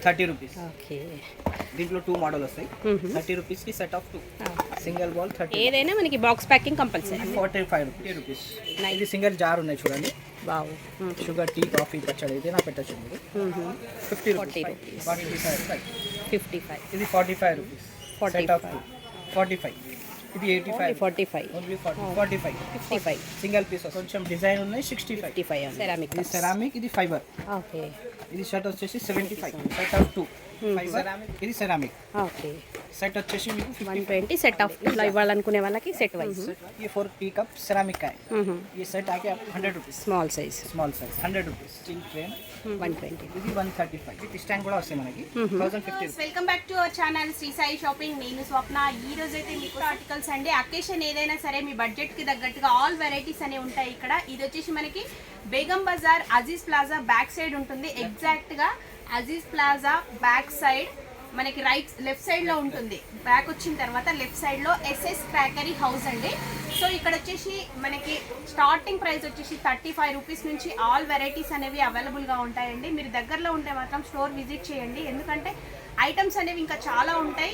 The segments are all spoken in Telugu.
30 రూపీస్. ఓకే. దీంట్లో 2 మోడల్ వస్తాయి. 30 రూపీస్ కి సెట్ ఆఫ్ 2 సింగిల్ బాల్ 30. ఏదైనా మనకి బాక్స్ ప్యాకింగ్ కంపల్సరీ. 45 రూపీస్. ఇది సింగిల్ జార్ ఉన్నాయి చూడండి. బావు. షుగర్ టీ కాఫీ పచ్చడి ఏదైనా పెట్టచ్చు మీరు. 50 రూపీస్. 55. ఇది 45 రూపీస్. Set of 2 45. ఇది 85. 45. ఓన్లీ 45. 55. సింగిల్ పీస్ కొంచెం డిజైన్ ఉన్నాయి. 65. 55 సెరామిక్. ఇది సెరామిక్, ఇది ఫైబర్. ఓకే. ఇది షర్ట్ వచ్చేసి 75. Set of 2 ceramic. ఇది సెరామిక్. ఓకే. సెట్ వచ్చేసి మీకు 120 సెట్ ఆఫ్ ఇట్లా ఇవ్వాలనుకునే వాళ్ళకి సెట్ వైజ్. ये 4 टी कप सेरामिक का है. ये सेट आके आप 100 rupees. Small size. Small size 100 rupees. Steel train 120. ఇది 135. ఇది స్టాండ్ కూడా వస్తాయి మనకి 1050. Welcome back to our channel Shri Sai shopping. నేను స్వప్న. ఈ రోజు అయితే మీకు ఆర్టికల్స్ అండి. అకేషన్ ఏదైనా సరే మీ బడ్జెట్ కి తగ్గట్టుగా ఆల్ వెరైటీస్ అనేవి ఉంటాయి ఇక్కడ. ఇది వచ్చేసి మనకి Begum Bazar Aziz plaza back side ఉంటుంది. ఎగ్జాక్ట్ గా అజీజ్ ప్లాజా బ్యాక్ సైడ్ మనకి లెఫ్ట్ సైడ్ లో ఉంటుంది. బ్యాక్ వచ్చిన తర్వాత లెఫ్ట్ సైడ్ లో ఎస్ఎస్ క్రాకరీ హౌస్ అండి. సో ఇక్కడ వచ్చేసి మనకి స్టార్టింగ్ ప్రైస్ వచ్చేసి 35 రూపీస్ నుంచి ఆల్ వెరైటీస్ అనేవి అవైలబుల్ గా ఉంటాయండి. మీరు దగ్గరలో ఉంటే మాత్రం స్టోర్ విజిట్ చేయండి. ఎందుకంటే ఐటమ్స్ అనేవి ఇంకా చాలా ఉంటాయి.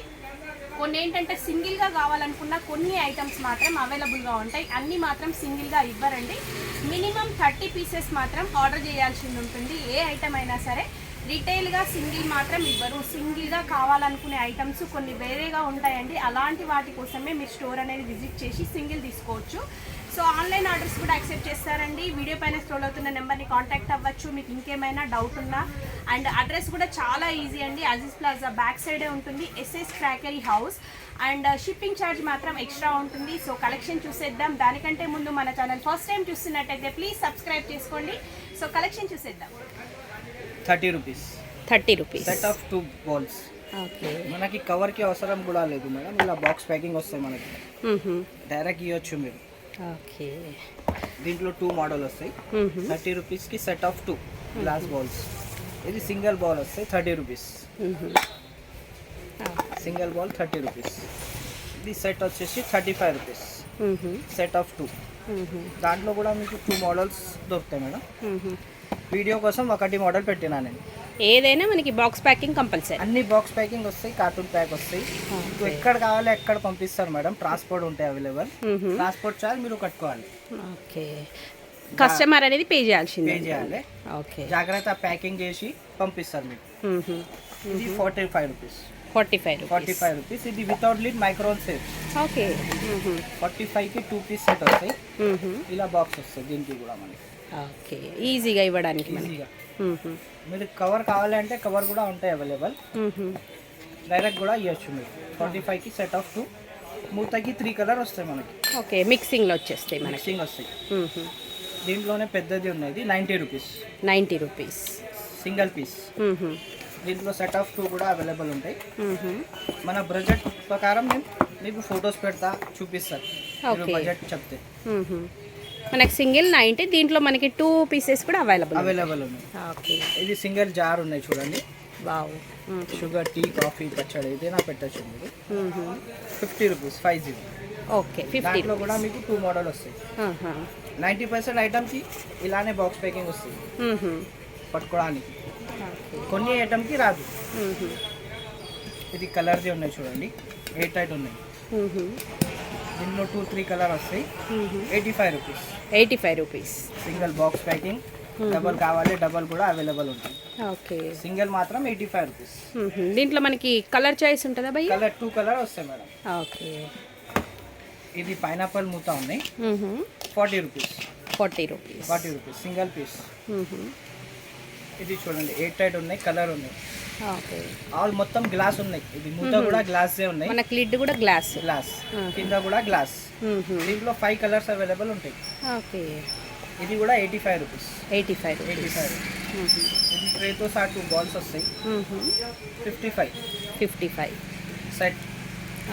కొన్ని ఏంటంటే సింగిల్ గా కావాలనుకున్న కొన్ని ఐటమ్స్ మాత్రం అవైలబుల్ గా ఉంటాయి. అన్ని మాత్రం సింగిల్ గా ఇవ్వరండి. మినిమం 30 పీసెస్ మాత్రం ఆర్డర్ చేయాల్సి ఉంటుంది. ఏ ఐటమ్ అయినా సరే రిటైల్గా సింగిల్ మాత్రం ఇవ్వరు. సింగిల్గా కావాలనుకునే ఐటమ్స్ కొన్ని వేరేగా ఉంటాయండి. అలాంటి వాటి కోసమే మీరు స్టోర్ అనేది విజిట్ చేసి సింగిల్ తీసుకోవచ్చు. సో ఆన్లైన్ ఆర్డర్స్ కూడా యాక్సెప్ట్ చేస్తారండి. వీడియో పైన స్క్రోల్ అవుతున్న నెంబర్ని కాంటాక్ట్ అవ్వచ్చు మీకు ఇంకేమైనా డౌట్ ఉన్నా. అండ్ అడ్రస్ కూడా చాలా ఈజీ అండి. అజీజ్ ప్లాజా బ్యాక్ సైడే ఉంటుంది SS crockery house. And shipping charge మాత్రం ఎక్స్ట్రా ఉంటుంది. సో కలెక్షన్ చూసేద్దాం. దానికంటే ముందు మన ఛానల్ ఫస్ట్ టైం చూస్తున్నట్టయితే ప్లీజ్ సబ్స్క్రైబ్ చేసుకోండి. సో కలెక్షన్ చూసేద్దాం. 30 rupees. 30 rupees. Set of 2 balls. Okay. మనకి కవర్ కి అవసరం కూడా లేదు మేడం. ఇలా బాక్స్ ప్యాకింగ్ వస్తాయి మనకి. డైరెక్ట్ ఇవ్వచ్చు మీరు. ఓకే. దీంట్లో 2 మోడల్ వస్తాయి. 30 రూపీస్ కి సెట్ ఆఫ్ 2 గ్లాస్ బాల్స్. ఇది సింగిల్ బాల్ వస్తాయి 30 రూపీస్. Single ball 30 rupees. ఇది సెట్ వచ్చేసి 35 రూపీస్. Set of 2. దాంట్లో కూడా మీకు 2 మోడల్స్ దొరుకుతాయి మేడం. వీడియో కోసం ఒకటి మోడల్ పెట్టినా నేను. ఏదైనా మనకి బాక్స్ ప్యాకింగ్ కంపల్సరీ. అన్ని బాక్స్ ప్యాకింగ్ వస్తాయి. కార్టూన్ ప్యాక్ వస్తాయి. ఎక్కడ కావాలి ఎక్కడ పంపిస్తారు మేడం. ట్రాన్స్పోర్ట్ ఉంటాయి అవైలబుల్. ట్రాన్స్పోర్ట్ చార్జ్ మీరు కట్టుకోవాలి. ఓకే. కస్టమర్ అనేది పే చేయాల్సిందే. పే చేయాలి. ఓకే. జాగ్రత్త ప్యాకింగ్ చేసి పంపిస్తారు మీకు. ఇది 45 రూపీస్. 45 రూపీస్. ఇది without lid micron safe. Okay. 45 కి 2 పీస్ సెట్ వస్తాయి. ఇలా బాక్స్ వస్తాయి దీనికి కూడా మనకి. ఓకే. ఈజీగా ఇవ్వడానికి ఈజీగా. మీరు కవర్ కావాలంటే కవర్ కూడా ఉంటాయి అవైలబుల్. డైరెక్ట్ కూడా ఇవ్వచ్చు మీరు. 45 కి సెట్ ఆఫ్ 2. మూతకి 3 కలర్ వస్తాయి మనకి. ఓకే. మిక్సింగ్లో వచ్చేస్తాయి మనకి. మిక్సింగ్ వస్తాయి. దీంట్లోనే పెద్దది ఉన్నది 90 రూపీస్. 90 rupees single piece. దీంట్లో సెట్ ఆఫ్ 2 కూడా అవైలబుల్ ఉంటాయి. మన బడ్జెట్ ప్రకారం నేను మీకు ఫొటోస్ పెడతా చూపిస్తాను బడ్జెట్ చెప్తే. మనకి సింగిల్ 90. దీంట్లో మనకి 2 పీసెస్ కూడా అవైలబుల్ ఉన్నాయి. ఓకే. ఇది సింగిల్ జార్ ఉన్నాయి చూడండి. వావ్. షుగర్ టీ కాఫీ పచ్చడి ఏదైనా పెట్టచ్చు మీరు. 50 రూపీస్ 50. ఓకే. 50 దాంట్లో కూడా మీకు 2 మోడల్ వస్తాయి. 90% ఐటమ్కి ఇలానే బాక్స్ ప్యాకింగ్ వస్తుంది పట్టుకోవడానికి. కొన్ని ఐటమ్కి రాదు. ఇది కలర్ది ఉన్నాయి చూడండి. 8 టైట్ ఉన్నాయి. దీంట్లో 2-3 కలర్ వస్తాయి. 85 rupees. 85 rupees. Single box packing. Double కావాలి డబల్ కూడా అవైలబుల్ ఉంటుంది. ఓకే. సింగిల్ మాత్రం 85 రూపీస్. దీంట్లో మనకి కలర్ చాయిస్ ఉంటుందా భయ్య? కలర్ 2 కలర్ వస్తాయి మేడం. ఓకే. ఇది పైనాపిల్ మూత ఉన్నాయి. 40 రూపీస్. 40 rupees single piece. ఇది చూడండి 8 టైట్ ఉన్నాయి. కలర్ ఉన్నాయి. ఓకే. ఆల్ మొత్తం గ్లాస్ ఉన్నాయి. ఇది మూత కూడా గ్లాస్ ఉన్నాయి. మనకి లిడ్ కూడా గ్లాస్. కింద కూడా గ్లాస్. దీంట్లో 5 కలర్స్ అవైలబుల్ ఉంటాయి. ఓకే. ఇది కూడా 85 రూపీస్. 85. ఇది ట్రేతో సహా 2 బాల్స్ వస్తాయి. 55 సెట్.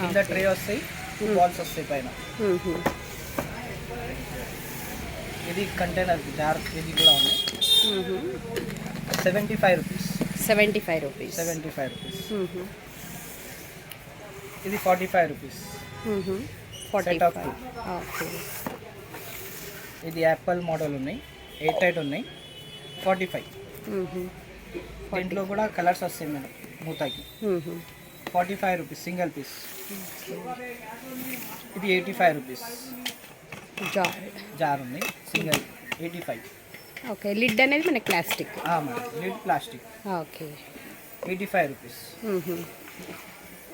కింద ట్రే వస్తాయి. 2 బాల్స్ వస్తాయి పైన. ఇది కంటైనర్ జార్. ఇది కూడా ఉన్నాయి. 75 రూపీస్. 75 రూపీస్. ఇది 45 రూపీస్. 45. ఓకే. ఇది యాపిల్ మోడల్ ఉన్నాయి. 8 టైట్ ఉన్నాయి. 45. దీంట్లో కూడా కలర్స్ వస్తాయి మేడం మూతకి. 45 రూపీస్ సింగిల్ పీస్. ఇది 85 రూపీస్. జార్ ఉంది సింగిల్ 85. ఓకే, లిడ్ అనేది మనకి plastic. Madam lid plastic. Okay, 85 rupees.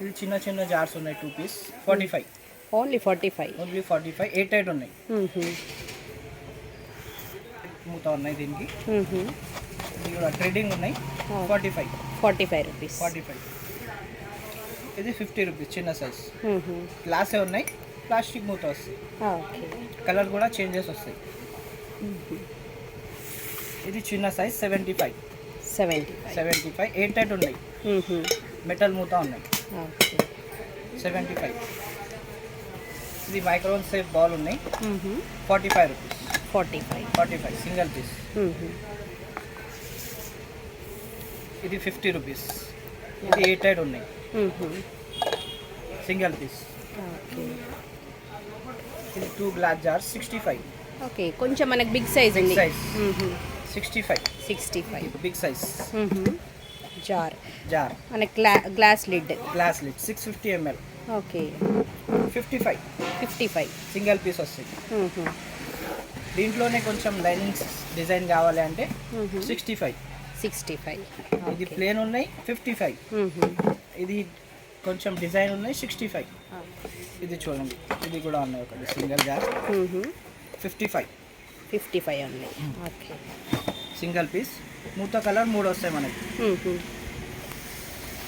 ఇది చిన్న చిన్న జార్స్ ఉన్నాయి 2 పీస్ 45. ఓన్లీ 45. ఓన్లీ 45. 88 ఉన్నాయి. మూత ఉన్నాయి దీనికి. ఇది కూడా ట్రేడింగ్ ఉన్నాయి 45 రూపీస్. 45. ఇది 50 రూపీస్ చిన్న సైజ్. గ్లాసే ఉన్నాయి, ప్లాస్టిక్ మూత వస్తాయి. ఓకే, కలర్ కూడా చేంజెస్ వస్తాయి. ఇది చిన్న సైజ్ 75. 88 ఉన్నాయి. మెటల్ మూత ఉన్నాయి. ఓకే, 75. ఇది మైక్రోన్ సేఫ్ బాల్ ఉన్నాయి 45 రూపీస్. 45 single piece. ఇది 50 రూపీస్. ఇది 88 ఉన్నాయి సింగిల్ పీస్. ఓకే, ఇది 2 గ్లాస్ జార్స్ 65. ఓకే, కొంచెం మనకి బిగ్ సైజ్ ఉంది. Size 65 big size. జార్ మనకి glass lid. 650 ml. Okay, 55 single piece వస్తాయి. దీంట్లోనే కొంచెం లైనింగ్స్ డిజైన్ కావాలి అంటే 65. ఇది ప్లేన్ ఉన్నాయి 55. ఇది కొంచెం డిజైన్ ఉన్నాయి 65. ఇది చూడండి, ఇది కూడా ఉన్నాయి ఒకటి సింగిల్ జార్ 55 ఉంది. Okay, single piece. మూత కలర్ 3 వస్తాయి మనకి.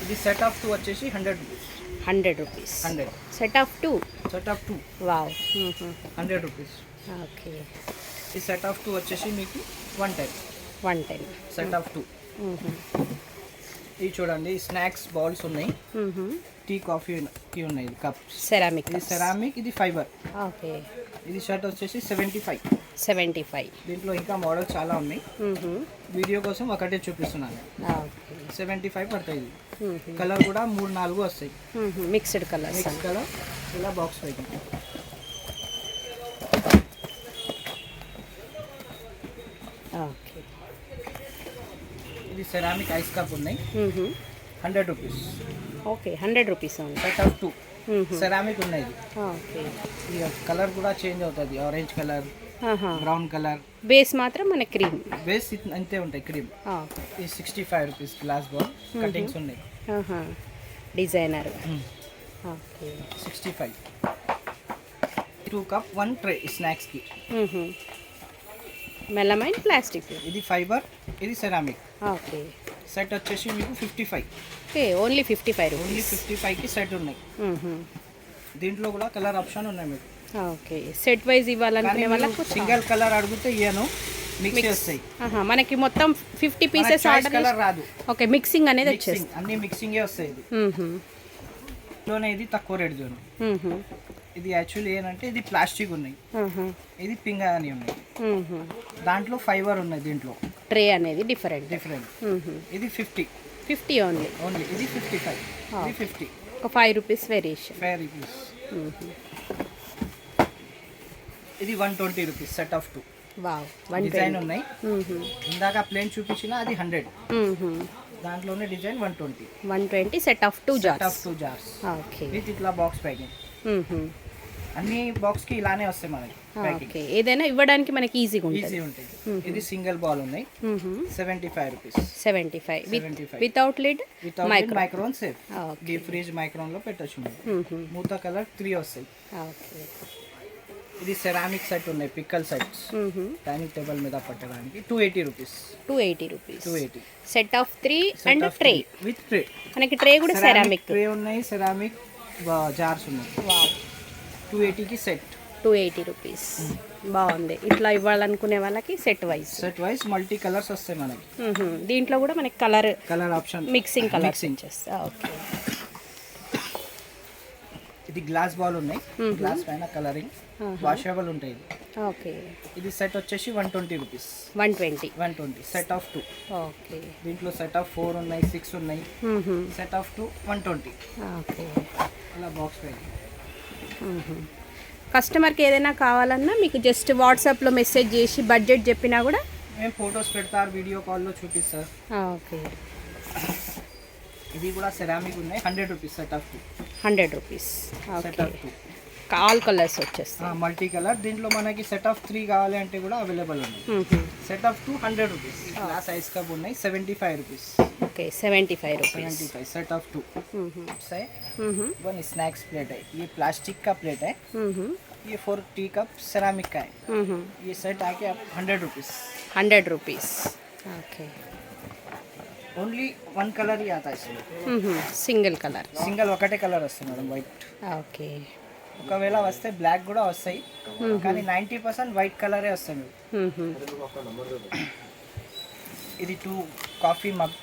ఇది సెట్ ఆఫ్ 2 వచ్చేసి 100 rupees. 100 set of 2. Wow, 100 rupees. Okay, ఈ సెట్ ఆఫ్ 2 వచ్చేసి మీకు 110. Set of 2. ఇవి చూడండి స్నాక్స్ బౌల్స్ ఉన్నాయి. టీ కాఫీ ఉన్నాయి కప్స్. సెరామిక్. ఇది సెరామిక్, ఇది ఫైబర్. ఓకే, ఇది షర్ట్ వచ్చేసి 75. దీంట్లో ఇంకా మోడల్ చాలా ఉన్నాయి. వీడియో కోసం ఒకటే చూపిస్తున్నాను. 75 పడతాయి. ఇది కలర్ కూడా 3-4 వస్తాయి. Mixed colour. ఇలా బాక్స్ పైకి. ఓకే, ఇది సెరామిక్ ఐస్ కప్ ఉన్నాయి 100 రూపీస్. ఓకే, 100 రూపీస్ ఉంది. సెట్ ఆఫ్ 2 సెరామిక్ ఉన్నాయి. ఓకే, ఇది కలర్ కూడా చేంజ్ అవుతుంది. Orange colour, brown colour. Base మాత్రం మన క్రీమ్. బేస్ అంతే ఉంటాయి క్రీమ్. ఇది 65 రూపీస్. గ్లాస్ బాల్ కటింగ్స్ ఉన్నాయి. డిజైనర్. ఓకే, 65. 2 కప్ 1 ట్రే స్నాక్స్కి. Melamine plastic. ఇది ఫైబర్, ఇది సెరామిక్. ఓకే, సెట్ వచ్చేసి మీకు 55. Okay, only 55 only rupees. 55కి సెట్ ఉన్నాయి. దీంట్లో కూడా కలర్ ఆప్షన్ ఉన్నాయి మీకు. ఓకే, సెట్ వైజ్ ఇవ్వాలనుకునే వాళ్ళకు సింగిల్ కలర్ అడిగితే ఇయ్యను, మిక్స్ చేస్తాయి. మనకి మొత్తం 50 పీసెస్ ఆర్డర్ కలర్ రాదు. ఓకే, మిక్సింగ్ అనేది వచ్చేస్తుంది. అన్ని మిక్సింగే వస్తాయి. ఇది లోనే ఇది తక్కువ రేట్ జోన్. ఇది యాక్చువల్లీ ఏంటంటే ఇది ప్లాస్టిక్ ఉన్నాయి, ఇది పింగా అని ఉన్నాయి. దాంట్లో ఫైబర్ ఉన్నాయి. దీంట్లో ట్రే అనేది డిఫరెంట్. ఇది 50 ఓన్లీ. ఇది 55. ఇది 50. ఒక 5 రూపీస్ వేరియేషన్. ఇది 120 rupees. Set of 2. Wow, design ఉన్నాయి. ఇందాక ప్లేన్ చూపించిన అది 100. దాంట్లోనే design 120. Set of 2 jars. Okay, with ఇట్లా బాక్స్ ప్యాకింగ్. అన్ని బాక్స్ కి ఇలానే వస్తాయి మనకి ప్యాకింగ్. ఓకే, ఏదైనా ఇవ్వడానికి మనకి ఈజీగా ఈజీ ఉంటుంది. ఇది సింగిల్ బాల్ ఉన్నాయి 75 rupees. 75 without lid. Micron safe. Deep freeze micron లో పెట్టచ్చు. మూత కలర్ 3 వస్తాయి. ఓకే, ఇది సెరామిక్ సెట్ ఉన్నాయి, పిక్కల్ సెట్స్. డైనింగ్ టేబుల్ మీద పెట్టడానికి 280 rupees. 280. Set of 3 and tray with tray. మనకి ట్రే కూడా సెరామిక్ ట్రే ఉన్నాయి, సెరామిక్ జార్స్ ఉన్నాయి. వావ్, 280కి సెట్. 280 రూపీస్. బాగుంది. ఇట్లా ఇవ్వాలనుకునే వాళ్ళకి సెట్ వైజ్ మల్టీ కలర్స్ వస్తాయి మనకి. దీంట్లో కూడా మనకి కలర్ ఆప్షన్ మిక్సింగ్ కలర్స్ వచ్చేస్తాయి. ఓకే, ఇది గ్లాస్ బాల్ ఉన్నాయి. గ్లాస్ పైన కలరింగ్ వాషబుల్ ఉంటాయి. ఓకే, ఇది సెట్ వచ్చేసి 120 రూపీస్. 120 set of 2. ఓకే, దీంట్లో సెట్ ఆఫ్ 4 ఉన్నాయి, 6 ఉన్నాయి. Set of 2 120. ఓకే, అలా బాక్స్ పెట్టి. కస్టమర్కి ఏదైనా కావాలన్నా మీకు జస్ట్ వాట్సాప్లో మెసేజ్ చేసి బడ్జెట్ చెప్పినా కూడా మేము ఫొటోస్ పెడతారు, వీడియో కాల్లో చూపిస్తారు. ఓకే, ఇది కూడా సెరామిక్ ఉన్నాయి 100 rupees set of 100 rupees. Set okay, of 2 all colours వచ్చేస్తాయి. Multi colour. దీంట్లో మనకి సెట్ ఆఫ్ 3 కావాలి అంటే కూడా అవైలబుల్ ఉంది. Set of 2 100 rupees. Glass ice cup ఉన్నాయి 75 rupees. Okay, 75 rupees. 75 set of 2 है. वन स्नैक्स प्लेट है. ये प्लास्टिक का प्लेट है. ये 4 टी कप सेरामिक का है. ये सेट आके आप 100 rupees. 100 rupees. Okay, only 1 colour ही आता है इसमें. Single colour. సింగిల్ ఒకటే కలర్ వస్తుంది మేడం వైట్. ఓకే, ఒకవేళ వస్తే బ్లాక్ కూడా వస్తాయి కానీ 90% వైట్ కలరే వస్తుంది. ఇది 2 coffee mug.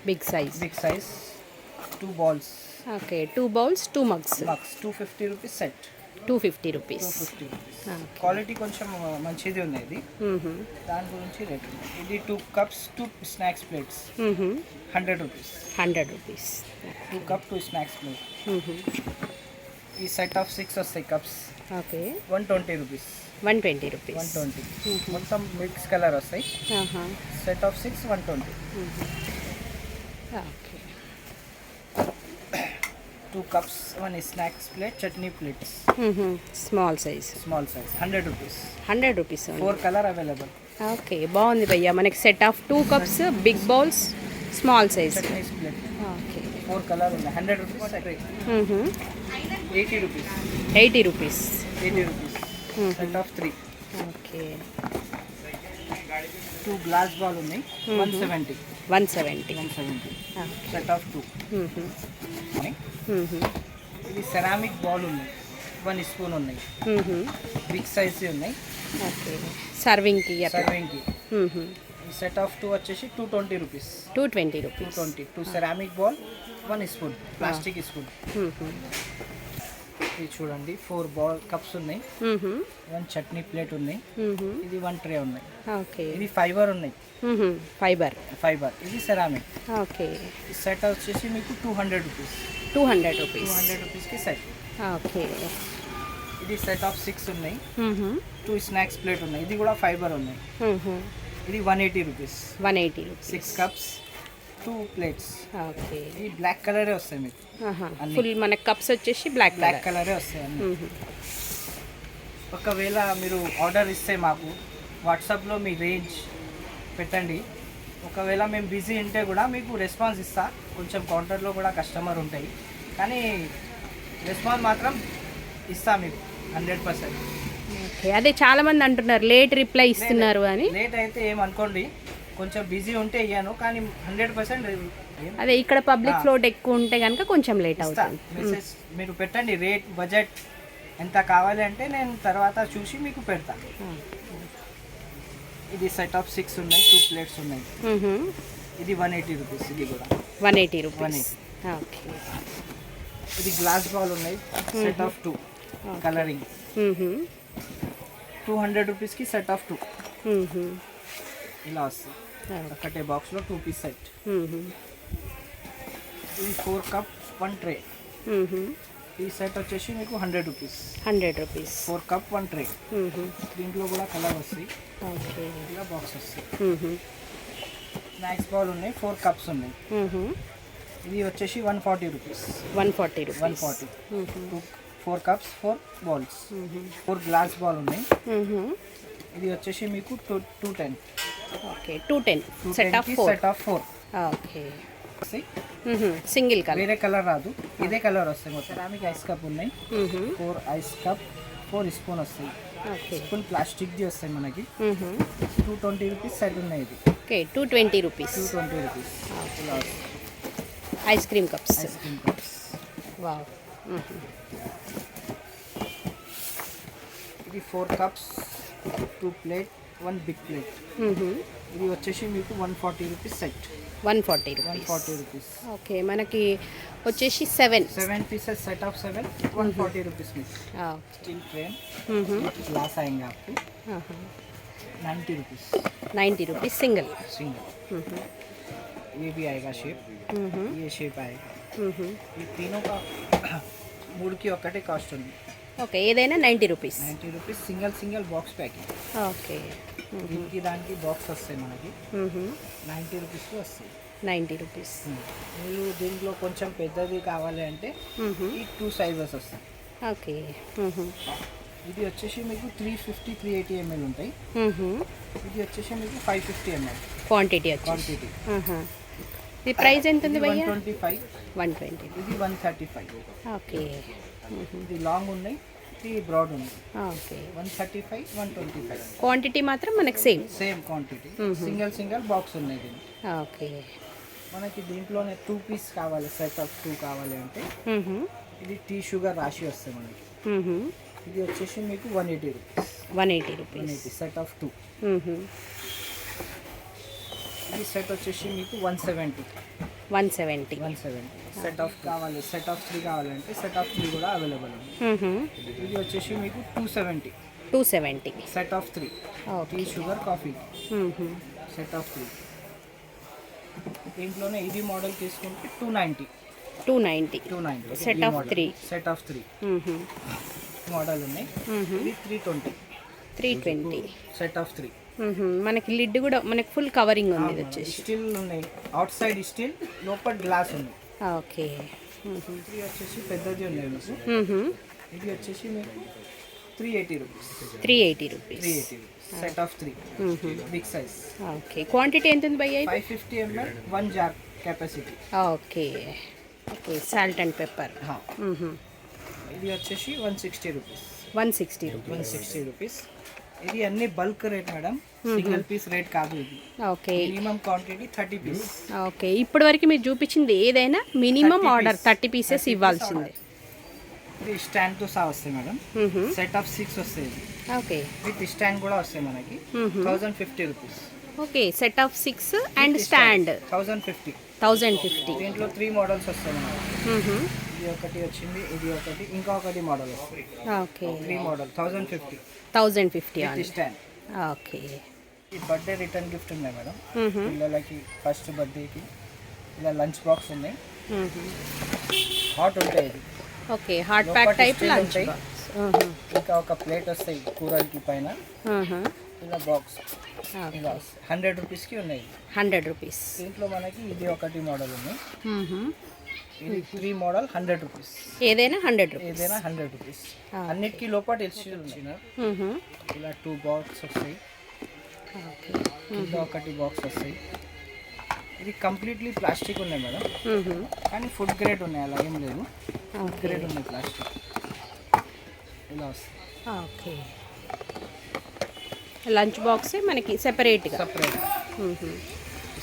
Big size. 2 balls. Okay, 2 bowls 2 mugs. 250 rupees set. 250 rupees. 250 rupees. Quality కొంచెం మంచిది ఉంది ఇది. దాని గురించి రేట్ ఉంది. ఇది 2 cups 2 snacks plates 100 rupees. 100 rupees. 2 cup 2 snacks plate. ఈ సెట్ ఆఫ్ 6 వస్తాయి కప్స్. Okay, 120 rupees. 120 రూపీస్. 120 మొత్తం మిక్స్ కలర్ వస్తాయి. Set of 6 120. Okay, 2 cups 1 snacks plate chutney plates small size. 100 rupees. 100 rupees. 4 colour available. Okay, బాగుంది భయ్యా. మనకి set of 2 cups big bowls small size. Chutney plate okay, 4 colour ఉన్నాయి. 100 rupees. 80 rupees. 80 rupees. 80 rupees. Set of 3. Okay, 2 glass ball ఉన్నాయి 170. 170. సెట్ ఆఫ్ 2 ఉన్నాయి. ఇది సెరామిక్ బౌల్ ఉన్నాయి 1 స్పూన్ ఉన్నాయి. బిగ్ సైజ్ ఉన్నాయి. ఓకే, సర్వింగ్కి అట్లా. సర్వింగ్కి. ఈ సెట్ ఆఫ్ 2 వచ్చేసి 220 rupees. 220 rupees. 2 ceramic bowl 1 spoon plastic spoon. ఇది చూడండి 4 బాల్ కప్స్ ఉన్నాయి. 1 చట్నీ ప్లేట్ ఉన్నాయి. ఇది 1 ట్రే ఉన్నాయి. ఓకే, ఇది ఫైబర్ ఉన్నాయి. ఫైబర్. ఇది సెరామిక్. ఓకే, ఈ సెట్ వచ్చేసి మీకు 200 రూపీస్. 200 రూపీస్. 200 రూపీస్కి సెట్. ఓకే, ఇది సెట్ ఆఫ్ 6 ఉన్నాయి. 2 స్నాక్స్ ప్లేట్ ఉన్నాయి. ఇది కూడా ఫైబర్ ఉన్నాయి. ఇది 180 rupees. 180 rupees. 6 cups 2 plates. Okay, ఇది బ్లాక్ కలరే వస్తాయి మీకు. ఫుల్ మనకి కప్స్ వచ్చేసి బ్లాక్ బ్లాక్ కలరే వస్తాయి అన్ని. ఒకవేళ మీరు ఆర్డర్ ఇస్తే మాకు వాట్సాప్లో మీ రేంజ్ పెట్టండి. ఒకవేళ మేము బిజీ ఉంటే కూడా మీకు రెస్పాన్స్ ఇస్తా. కొంచెం కౌంటర్లో కూడా కస్టమర్ ఉంటాయి కానీ రెస్పాన్స్ మాత్రం ఇస్తా మీకు 100%. ఓకే, అదే చాలా మంది అంటున్నారు లేట్ రిప్లై ఇస్తున్నారు అని. లేట్ అయితే ఏమనుకోండి, కొంచెం బిజీ ఉంటే ఇయ్యాను కానీ 100% అదే ఇక్కడ పబ్లిక్ ఫ్లోట్ ఎక్కువ ఉంటే కనుక కొంచెం లేట్ అవుతుంది. మెసేజ్ మీరు పెట్టండి రేట్ బడ్జెట్ ఎంత కావాలి అంటే నేను తర్వాత చూసి మీకు పెడతా. ఇది సెట్ ఆఫ్ 6 ఉన్నాయి. 2 ప్లేట్స్ ఉన్నాయి. ఇది 180 రూపీస్. ఇది కూడా 180 రూపీస్. ఓకే, ఇది గ్లాస్ బాల్ ఉన్నాయి. సెట్ ఆఫ్ 2 కలరింగ్ 200 రూపీస్కి సెట్ ఆఫ్ 2 ఇలా వస్తుంది. ఒకటే బాక్స్లో 2 పీస్ సెట్. ఇది 4 కప్ 1 ట్రే. ఈ సెట్ వచ్చేసి మీకు 100 రూపీస్. 100 రూపీస్. 4 cup 1 tray. దీంట్లో కూడా కలర్ వస్తాయి. ఓకే, ఇలా బాక్స్ వస్తాయి. స్నాక్స్ బాల్ ఉన్నాయి. 4 కప్స్ ఉన్నాయి. ఇది వచ్చేసి 140 rupees. 140 rupees. 140. 4 cups 4 balls. 4 glass ball ఉన్నాయి. ఇది వచ్చేసి మీకు 210. Okay, 210. Set of 4. Set of 4. Okay, single colour. వేరే కలర్ రాదు, ఇదే కలర్ వస్తాయి. మొత్తం సెరామిక్ ఐస్ కప్ ఉన్నాయి. 4 ఐస్ కప్ 4 స్పూన్ వస్తాయి. ఓకే, స్పూన్ ప్లాస్టిక్ది వస్తాయి మనకి. 220 రూపీస్ సెట్ ఉన్నాయి. ఇది ఓకే, 220 రూపీస్. 220 రూపీస్. ఇలా వస్తాయి. Ice cream cups. Ice cream cups. Wow. ఇది 4 కప్స్ 2 ప్లేట్ 1 బిగ్ ప్లేట్. ఇది వచ్చేసి మీకు 140 రూపీస్ సెట్. 140 రూపీస్. ఓకే, మనకి వచ్చేసి 7 पीसेस सेट ऑफ 7 140 रुपीज़ में. स्टील फ्रेम ग्लास आएंगे आपको 90 रुपीज़. 90 rupees single. ये भी आएगा शेप. ये शेप आएगा. ये तीनों का मूड की ఒకటే కాస్ట్ ఉంది. ఓకే, ఏదైనా 90 rupees. 90 rupees single box packing. Okay, దీనికి దానికి బాక్స్ వస్తాయి మనకి 90 రూపీస్లో వస్తాయి. 90 రూపీస్. మీరు దీంట్లో కొంచెం పెద్దది కావాలి అంటే ఈ 2 సైజెస్ వస్తాయి. ఓకే. ఇది వచ్చేసి మీకు 350 380 ml ఉంటాయి. ఇది వచ్చేసి మీకు 550 ml క్వాంటిటీ వచ్చి క్వాంటిటీ. ఇది ప్రైస్ ఎంత ఉంది భయ్యా? 125. 120. ఇది 135. ఓకే. ఇది లాంగ్ ఉన్నాయి, ఇది బ్రాడ్ ఉంది. ఓకే. 135 125 క్వాంటిటీ మాత్రం మనకి same. Same quantity. Single box ఉన్నాయి దీన్ని. ఓకే. మనకి దీంట్లోనే 2 పీస్ కావాలి, సెట్ ఆఫ్ 2 కావాలి అంటే ఇది టీ షుగర్ రాశి వస్తుంది మనకి. ఇది వచ్చేసి మీకు 180 రూపీస్. 180 rupees 180 set of 2. ఇది సెట్ వచ్చేసి మీకు 170. 170. సెట్ ఆఫ్ కావాలి, సెట్ ఆఫ్ 3 కావాలంటే సెట్ ఆఫ్ 3 కూడా అవైలబుల్ ఉంది. ఇది వచ్చేసి మీకు 270. 270. Set of 3 tea sugar coffee set of 3. దీంట్లోనే ఇది మోడల్ తీసుకుంటే 290. 290. Set of 3. Set of 3 model ఉన్నాయి. ఇది 320. 320. Set of 3. మనకి లిడ్ కూడా మనకి ఫుల్ కవరింగ్ ఉంది ఇది వచ్చేసి. స్టీల్ ఉన్నాయి, అవుట్ సైడ్ స్టీల్, లోపల గ్లాస్ ఉంది. ఓకే. ఇది వచ్చేసి పెద్దది ఉన్నాయి మీకు. ఇది వచ్చేసి మీకు 380 rupees. 380 rupees. 380 rupees set of 3 big size. Okay. Quantity ఎంత ఉంది భయ్యా? 550 ml 1 jar capacity. Okay. Okay. Salt and pepper. ఇది వచ్చేసి 160 రూపీస్. 160 రూపీస్. 160 రూపీస్. ఇది అన్ని bulk rate madam, single piece rate కాదు ఇది. Okay. Minimum quantity 30 piece. Okay. ఇప్పటి వరకు మీరు చూపించింది ఏదైనా మినిమం ఆర్డర్ 30 పీసెస్ ఇవ్వాల్సిందే. ఇది స్టాండ్ తో సహా వస్తాయి మేడం. సెట్ ఆఫ్ 6 వస్తాయి ఇది. ఓకే. విత్ స్టాండ్ కూడా వస్తాయి మనకి. 1050 rupees. Okay. Set of 6 and stand 1050. 1050. దీంట్లో 3 మోడల్స్ వస్తాయి మనకి. ఇది ఒకటి వచ్చింది, ఇది ఒకటి, ఇంకా ఒకటి మోడల్ వస్తుంది. Okay. 3 model 1050. 1050 with stand. Okay. ఈ బర్త్డే రిటర్న్ గిఫ్ట్ ఉన్నాయి మేడం. పిల్లలకి ఫస్ట్ బర్త్డేకి ఇలా లంచ్ బాక్స్ ఉన్నాయి. హాట్ ఉంటాయి ఇది. Okay. Hot pack type lunch ఉంటాయి. ఇంకా ఒక ప్లేట్ వస్తాయి కూరకి పైన. ఇలా బాక్స్ ఇలా 100 రూపీస్కి ఉన్నాయి. 100 రూపీస్. దీంట్లో మనకి ఇది ఒకటి మోడల్ ఉంది. ఇది 3 మోడల్ 100 రూపీస్. ఏదైనా 100 రూపీస్. ఏదైనా 100 రూపీస్. అన్నిటికీ లోపల ఇచ్చిన ఇలా 2 బాక్స్ వస్తాయి. కింద ఒకటి బాక్స్ వస్తాయి. ఇది కంప్లీట్లీ ప్లాస్టిక్ ఉన్నాయి మేడం, కానీ ఫుడ్ గ్రేడ్ ఉన్నాయి, అలా ఏం లేదు. ఫుడ్ గ్రేడ్ ఉన్నాయి ప్లాస్టిక్. ఇలా వస్తాయి. ఓకే. లంచ్ బాక్స్ మనకి సెపరేట్గా. సపరేట్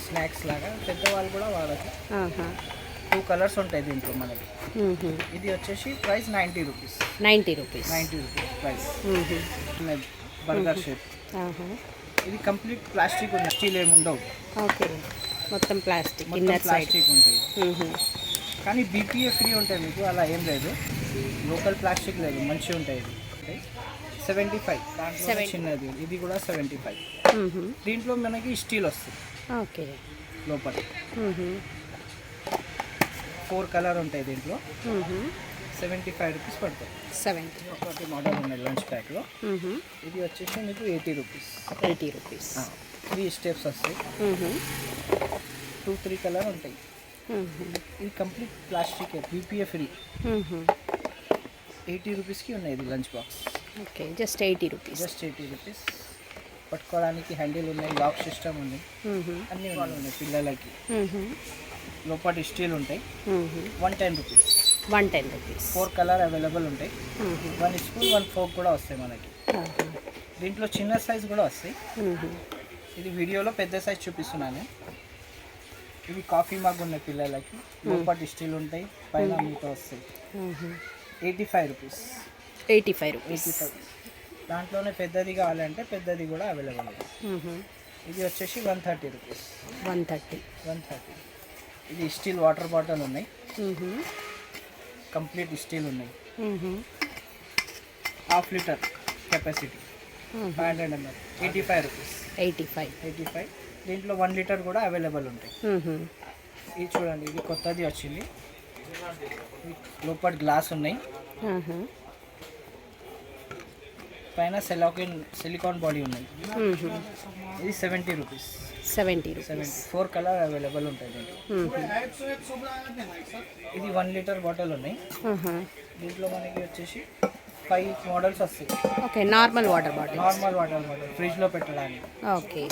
స్నాక్స్ లాగా పెద్దవాళ్ళు కూడా వాడచ్చు. 2 కలర్స్ ఉంటాయి దీంట్లో మనకి. ఇది వచ్చేసి price 90 rupees. 90 rupees. 90 rupees price. Burger shape. ఇది కంప్లీట్ ప్లాస్టిక్ ఉంది, స్టీల్ ఏమి ఉండవు. ఓకే. మొత్తం ప్లాస్టిక్. మొత్తం ప్లాస్టిక్ ఉంటాయి, కానీ బీపీఏ ఫ్రీ ఉంటాయి మీకు, అలా ఏం లేదు. లోకల్ ప్లాస్టిక్ లేదు, మంచిగా ఉంటాయి. ఇది 75. దాంట్లో చిన్నది ఇది కూడా 75. దీంట్లో మనకి స్టీల్ వస్తుంది. ఓకే. లోపల 4 కలర్ ఉంటాయి దీంట్లో. 75 రూపీస్ పడతాయి. 70. ఒకటి మోడల్ ఉన్నాయి లంచ్ ప్యాక్లో. ఇది వచ్చేసి మీకు 80 రూపీస్. 80 రూపీస్. 3 స్టెప్స్ వస్తాయి. 2-3 కలర్ ఉంటాయి. ఇది కంప్లీట్ ప్లాస్టిక్, బీపీఏ ఫ్రీ. 80 రూపీస్కి ఉన్నాయి ఇది lunch box. Okay. Just 80 rupees. Just 80 rupees. పట్టుకోవడానికి హ్యాండిల్ ఉన్నాయి, లాక్ సిస్టమ్ ఉంది, అన్నీ వాళ్ళు ఉన్నాయి పిల్లలకి. లోపల స్టీల్ ఉంటాయి. 110 రూపీస్. 110 రూపీస్. 4 కలర్ అవైలబుల్ ఉంటాయి. 1 స్పూన్ 1 ఫోర్క్ కూడా వస్తాయి మనకి. దీంట్లో చిన్న సైజ్ కూడా వస్తాయి. ఇది వీడియోలో పెద్ద సైజ్ చూపిస్తున్నాను. ఇవి కాఫీ మగ్ ఉన్నాయి పిల్లలకి, లోపల స్టీల్ ఉంటాయి, పైన మీతో వస్తాయి. 85 రూపీస్. 85 రూపీస్. దాంట్లోనే పెద్దది కావాలంటే పెద్దది కూడా అవైలబుల్ ఉంది. ఇది వచ్చేసి 130 రూపీస్. 130. ఇది స్టీల్ వాటర్ బాటిల్ ఉన్నాయి, కంప్లీట్ స్టీల్ ఉన్నాయి. 1/2 లీటర్ కెపాసిటీ, 500 ml. 85 రూపీస్. 85. దీంట్లో 1 లీటర్ కూడా అవైలబుల్ ఉంటాయి. ఇది చూడండి, ఇది కొత్తది వచ్చింది. లోపల గ్లాస్ ఉన్నాయి. పైన సిలికాన్ బాడీ ఉన్నాయి. ఇది 70 రూపీస్. 70 రూపీస్. 4 కలర్ అవైలబుల్ ఉంటాయి దీంట్లో. ఇది 1 లీటర్ బాటిల్ ఉన్నాయి. దీంట్లో మనకి వచ్చేసి 5 మోడల్స్ వస్తాయి. Okay, normal water bottle. Normal water bottle ఫ్రిడ్జ్లో పెట్టడానికి. Okay,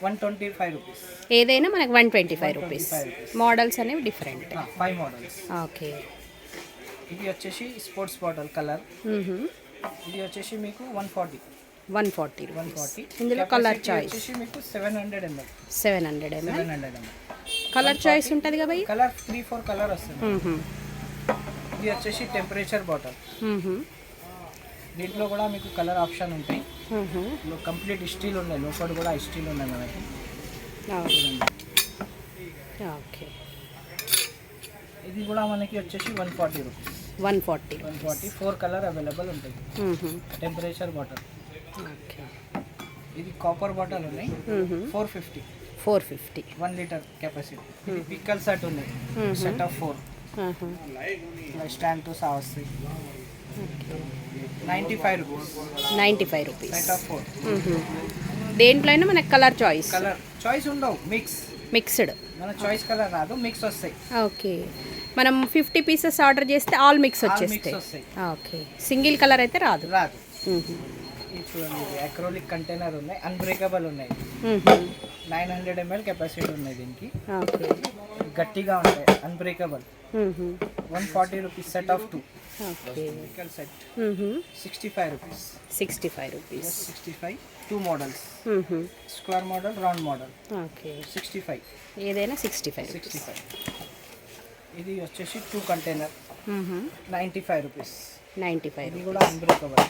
125 rupees. ఏదైనా మనకు 125 రూపీస్. మోడల్స్ అనేవి డిఫరెంట్. 5 మోడల్స్. ఓకే. ఇది వచ్చేసి స్పోర్ట్స్ బాటిల్ కలర్. ఇది వచ్చేసి మీకు 140 రూపీస్. ఇందులో కలర్ చాయిస్ వచ్చేసి మీకు 700 ml. 700 ml. 700 ml. Colour choice ఉంటుంది కదా భయ్? కలర్ 3-4 కలర్ వస్తుంది. ఇది వచ్చేసి టెంపరేచర్ బాటిల్. దీంట్లో కూడా మీకు కలర్ ఆప్షన్ ఉంటాయి. కంప్లీట్ స్టీల్ ఉన్నాయి, లోపల కూడా స్టీల్ ఉన్నాయి మనకి. ఓకే. ఇది కూడా మనకి వచ్చేసి 140 రూపీస్. 140. 4 కలర్ అవైలబుల్ ఉంటాయి. Temperature bottle. ఓకే. ఇది కాపర్ బాటిల్ ఉన్నాయి. 450. 1 లీటర్ కెపాసిటీ. ఇది పిక్కల్ సెట్ ఉన్నాయి. సెట్ ఆఫ్ 4 స్టాండ్ తో సహా వస్తాయి. 95 రూపీస్. Set of 4. దేంట్లో అయినా మనకు కలర్ చాయిస్. కలర్ చాయిస్ ఉండవు, మిక్స్డ్. మన చాయిస్ కలర్ రాదు, మిక్స్ వస్తాయి. ఓకే, మనం 50 పీసెస్ ఆర్డర్ చేస్తే ఆల్ మిక్స్ వచ్చేస్తాయి. ఓకే, సింగిల్ కలర్ అయితే రాదు. ఇది చూడండి, ఇది అక్రోలిక్ కంటైనర్ ఉన్నాయి, అన్బ్రేకబుల్ ఉన్నాయి. 900 ml కెపాసిటీ ఉన్నాయి దీనికి. ఓకే, గట్టిగా ఉంటాయి, unbreakable. 140 rupees. Set of 2. Okay, set 65 rupees. 65. 2 models, square model, round model. Okay, 65. ఏదైనా 65. ఇది వచ్చేసి 2 కంటైనర్, 95 రూపీస్. 95. ఇది కూడా అన్బ్రేకబుల్.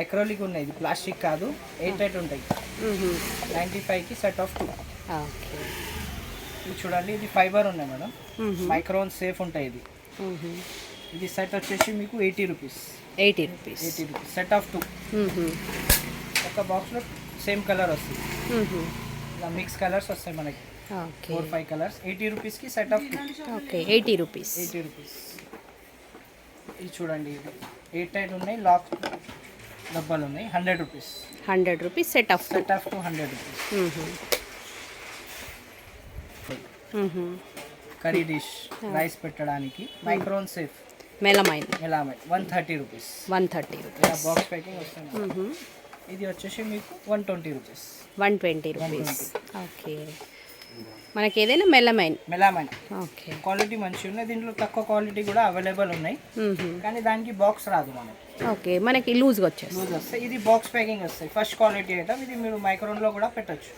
అక్రోలిక్ ఉన్నాయి, ఇది ప్లాస్టిక్ కాదు, 8 ఉంటాయి. 95కి సెట్ ఆఫ్ 2. ఓకే, ఇది చూడండి, ఇది ఫైబర్ ఉన్నాయి మేడం. మైక్రోన్ సేఫ్ ఉంటాయి. ఇది సెట్ వచ్చేసి మీకు 80 రూపీస్. 80 రూపీస్. Set of 2. ఒక బాక్స్లో సేమ్ కలర్ వస్తుంది. ఇలా మిక్స్ కలర్స్ వస్తాయి మనకి. 4-5 కలర్స్. 80 రూపీస్కి సెట్ ఆఫ్ 2. Okay, 80 rupees. ఇది చూడండి, ఇది 8 ఉన్నాయి, లాక్ డబ్బాలు ఉన్నాయి. 100 rupees. 100 rupees. Set of 2. 100 rupees. Curry dish, rice పెట్టడానికి. Micron safe melamine 130 rupees. 130 ఇలా రూపీస్. బాక్స్ ప్యాకింగ్ వస్తుంది. ఇది వచ్చేసి మీకు 120 రూపీస్. 120 రూపీస్. ఓకే, మనకి ఏదైనా మెలమైన్. ఓకే, క్వాలిటీ మంచిగా ఉన్నాయి. దీంట్లో తక్కువ క్వాలిటీ కూడా అవైలబుల్ ఉన్నాయి, కానీ దానికి బాక్స్ రాదు మనకి. ఓకే, మనకి లూజ్గా వచ్చేసి లూజ్ వస్తాయి. ఇది బాక్స్ ప్యాకింగ్ వస్తాయి. ఫస్ట్ క్వాలిటీ ఐటమ్ ఇది. మీరు మైక్రోన్లో కూడా పెట్టచ్చు.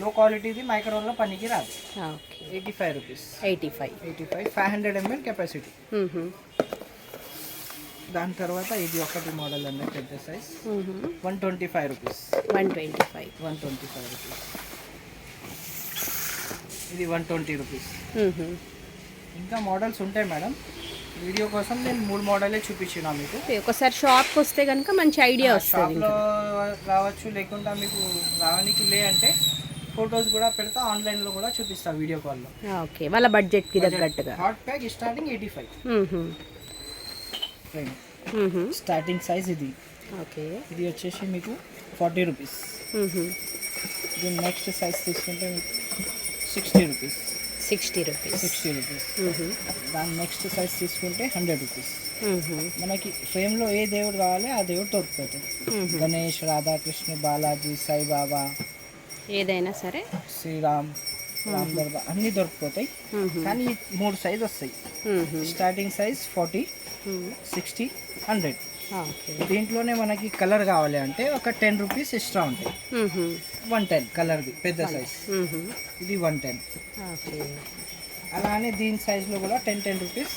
లో క్వాలిటీది మైక్రోన్లో పనికి రాదు. Okay, 85 rupees. 85. 500 ml capacity. దాని తర్వాత ఇది ఒకటి మోడల్ అన్నది పెద్ద సైజ్. 125 రూపీస్. 125 రూపీస్. ఇది 120 రూపీస్. ఇంకా మోడల్స్ ఉంటాయి మేడం. వీడియో కోసం నేను 3 మోడలే చూపించిన మీకు. ఒకసారి షాప్కి వస్తే కనుక మంచి ఐడియా వస్తుంది. షాప్లో రావచ్చు, లేకుండా మీకు రావడానికి అంటే ఫొటోస్ కూడా పెడతా, ఆన్లైన్లో కూడా చూపిస్తా వీడియో కాల్లో. ఓకే, వాళ్ళ బడ్జెట్కి తగ్గట్టుగా. Hot pack starting 85. Starting size ఇది. ఓకే, ఇది వచ్చేసి మీకు 40 రూపీస్. ఇది నెక్స్ట్ సైజ్ తీసుకుంటే మీకు 60 రూపీస్. 60 రూపీస్. దాని నెక్స్ట్ సైజ్ తీసుకుంటే 100 రూపీస్. మనకి ఫ్రేమ్లో ఏ దేవుడు కావాలి ఆ దేవుడు దొరుకుతుంది. గణేష్, రాధాకృష్ణ, బాలాజీ, సాయిబాబా, ఏదైనా సరే, శ్రీరామ్, రామ్ దర్బార్ అన్నీ దొరికిపోతాయి. కానీ 3 సైజ్ వస్తాయి. Starting size 40, 60, 100. దీంట్లోనే మనకి కలర్ కావాలి అంటే ఒక 10 రూపీస్ ఎక్స్ట్రా ఉంటాయి. 110 కలర్ది పెద్ద సైజ్. ఇది 110. అలానే దీని సైజ్లో కూడా 10 రూపీస్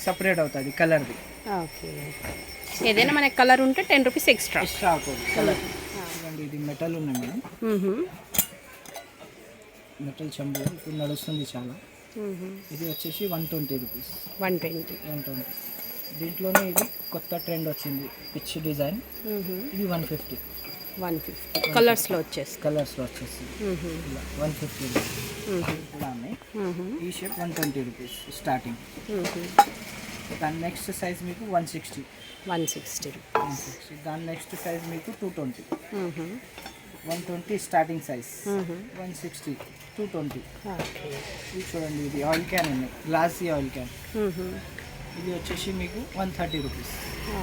సపరేట్ అవుతుంది కలర్ది. ఓకే, ఏదైనా మనకి కలర్ ఉంటే 10 రూపీస్ ఎక్స్ట్రా అవుతుంది కలర్. ఇది మెటల్ ఉన్నాయి మేడం. మెటల్ చెంబు ఇప్పుడు నడుస్తుంది చాలా. ఇది వచ్చేసి 120 రూపీస్. 120. దీంట్లోనే ఇది కొత్త ట్రెండ్ వచ్చింది, పిచ్ డిజైన్. ఇది 150. కలర్స్లో వచ్చేసి ఇలా 150 రూపీస్. ఇలా ఉన్నాయి. ఈ షేప్ 120 రూపీస్ స్టార్టింగ్. దాని నెక్స్ట్ సైజ్ మీకు 160. 160 రూపీస్. దాని నెక్స్ట్ సైజ్ మీకు 220, 120 స్టార్టింగ్ సైజ్, 160, 220. ఓకే. ఇది చూడండి, ఇది ఆయిల్ క్యాన్ ఉన్నాయి, గ్లాసీ ఆయిల్ క్యాన్. ఇది వచ్చేసి మీకు 130 రూపీస్.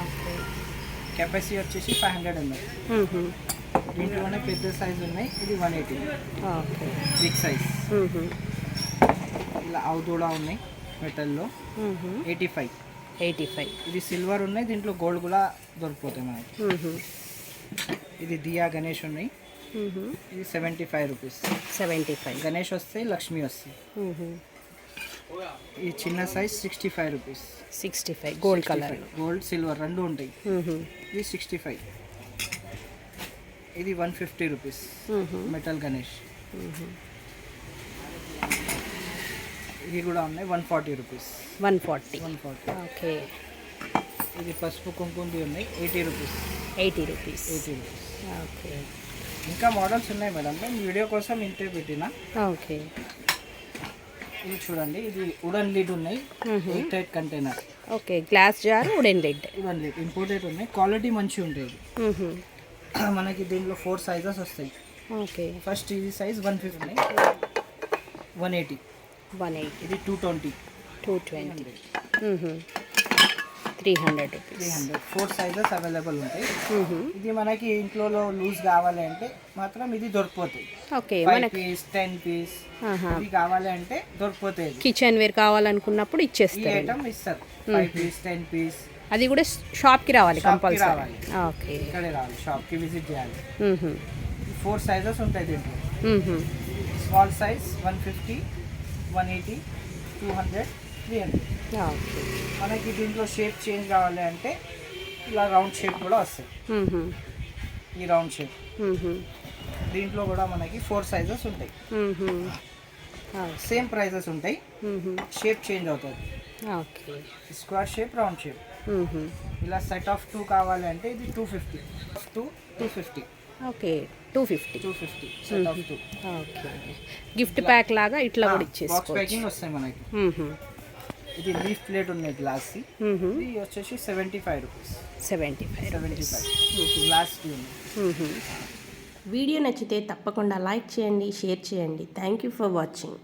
ఓకే. కెపాసిటీ వచ్చేసి 500 ఉన్నాయి. దీంట్లోనే పెద్ద సైజ్ ఉన్నాయి, ఇది 180. ఓకే. Big size. ఇలా అవుదూడా ఉన్నాయి మెటల్లో, 85. 85. ఇది సిల్వర్ ఉన్నాయి, దీంట్లో గోల్డ్ కూడా దొరికిపోతాయి మనకి. ఇది దియా గణేష్ ఉన్నాయి, ఇది 75 రూపీస్. 75. గణేష్ వస్తాయి, లక్ష్మి వస్తాయి. ఈ చిన్న size 65 rupees. 65 gold colour. Gold silver రెండు ఉంటాయి. ఇది 65. ఇది 150 రూపీస్ మెటల్ గణేష్. ఇది కూడా ఉన్నాయి 140 రూపీస్. 140. ఓకే. ఇది పసుపు కుంకుమది ఉన్నాయి 80 రూపీస్. 80 రూపీస్. 80 రూపీస్. ఓకే. ఇంకా మోడల్స్ ఉన్నాయి మేడం, నేను వీడియో కోసం ఇంతే పెట్టిన. ఓకే. ఇది చూడండి, ఇది వుడెన్ లిడ్ ఉన్నాయి, airtight container. Okay. Glass jar wooden lid. Wooden lid imported ఉన్నాయి, క్వాలిటీ మంచిగా ఉంటాయి. మనకి దీంట్లో 4 సైజెస్ వస్తాయి. ఓకే. ఫస్ట్ ఇది సైజ్ 150 ఉన్నాయి, 180. 180. ఇది 220. 220. 300 రూపీస్. 300. 4 సైజెస్ అవైలబుల్ ఉంటాయి. ఇది మనకి ఇంట్లో లూజ్ కావాలి అంటే మాత్రం ఇది దొరికిపోతాయి. ఓకే. 5 పీస్ 10 పీస్ ఇది కావాలి అంటే దొరికిపోతాయి. కిచెన్ వేర్ కావాలనుకున్నప్పుడు ఈ ఇచ్చేస్తారు. ఐటమ్ ఇస్తారు 5 పీస్ 10 పీస్. అది కూడా షాప్కి రావాలి షాప్కి కంపల్సరీ. రావాలి. ఓకే. ఇక్కడే రావాలి, షాప్కి విజిట్ చేయాలి. 4 సైజెస్ ఉంటాయి దీంట్లో. Small size 150, 180, 200, 300. ఓకే. మనకి దీంట్లో షేప్ చేంజ్ కావాలి అంటే ఇలా రౌండ్ షేప్ కూడా వస్తాయి. ఈ రౌండ్ షేప్ దీంట్లో కూడా మనకి 4 సైజెస్ ఉంటాయి. సేమ్ ప్రైజెస్ ఉంటాయి, షేప్ చేంజ్ అవుతుంది. Okay. Square shape, round shape. ఇలా సెట్ ఆఫ్ 2 కావాలి అంటే ఇది 250. 250. Okay. 250. 250 set of 2. Okay. Gift pack లాగా ఇట్లా కూడా బాక్స్ ఇచ్చేసుకోవచ్చు. ప్యాకింగ్ వస్తాయి మనకి. ఇది లీఫ్ ప్లేట్ ఉన్నాయి గ్లాస్. ఇది వచ్చేసి 75 రూపీస్. 75. గ్లాస్ ఉంది. వీడియో నచ్చితే తప్పకుండా లైక్ చేయండి, షేర్ చేయండి. Thank you for watching.